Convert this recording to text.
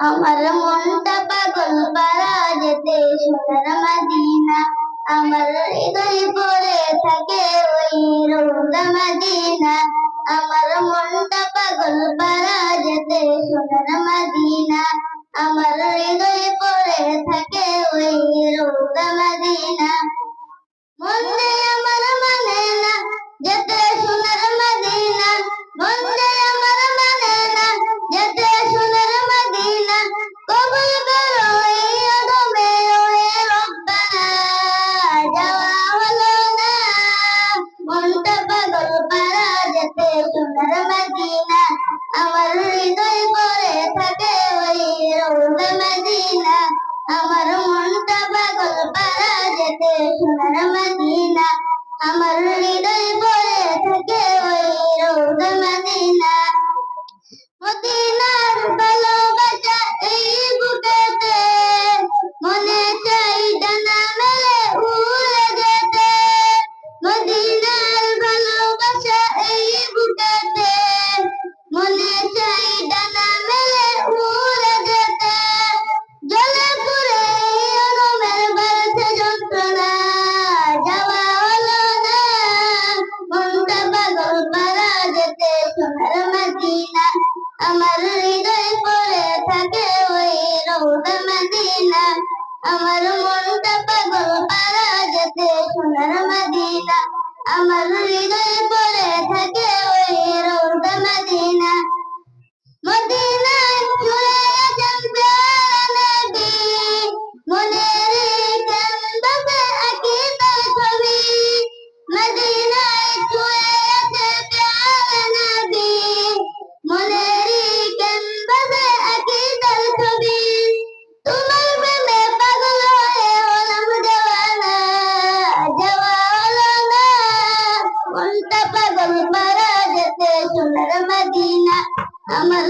আমার মনটা পাগল পারা যেতে সোনার মদিনা, আমার হৃদয় পড়ে থাকে ওই রোজা মদিনা। আমার মনটা পাগল পারা যেতে সোনার মদিনা, আমার হৃদয় পড়ে থাকে ওই রোজা মদিনা। মন যে আমার মানে না যেতে সোনার মদিনা, মন যে আমার মানে না যেতে সোনার মদিনা। কবুল করো এই আদমে ওয়ে রব্বানা, যাওয়া হলো না। মনটা পাগল পারা যেতে সোনার মদিনা, আমার হৃদয় পড়ে থাকে ওই রোজা মদিনা। আমার মনটা পাগল পারা যেতে সোনার মদিনা, আমার হৃদয় পড়ে থাকে ওই রোজা মদিনা। মদিনার ভালোবাসা এই বুকেতে, মনে চাই ডানা মেলে উড়ে যেতে। মদিনার ভালোবাসা এই বুকেতে, মনে চাই ডানা মেলে উড়ে যেতে। জলে পুড়ে অনুমের বাড়ছে যন্ত্রণা, যাওয়া হলো না। মনটা পাগল পারা যেতে সোনার মদিনা, আমার হৃদয় পড়ে থাকে ওই রোজা মদিনা। আমার মনটা পাগল পারা যেতে সোনার মদিনা, আমার হৃদয় পড়ে থাকে ওই রোজা মদিনা। মদিনায় ছুঁয়ে আছেন প্যারা নবী, মনের ক্যানভাসে আঁকি তার ছবি। মদিনায় ছুঁয়ে আছে প্যারা নবী, মনের ক্যানভাসে আঁকি তার ছবি। তোমার প্রেমে পাগল হয়ে হলাম দেওয়ানা, যাওয়া হলো না। মনটা পাগল পারা যেতে সোনার মদিনা, আমার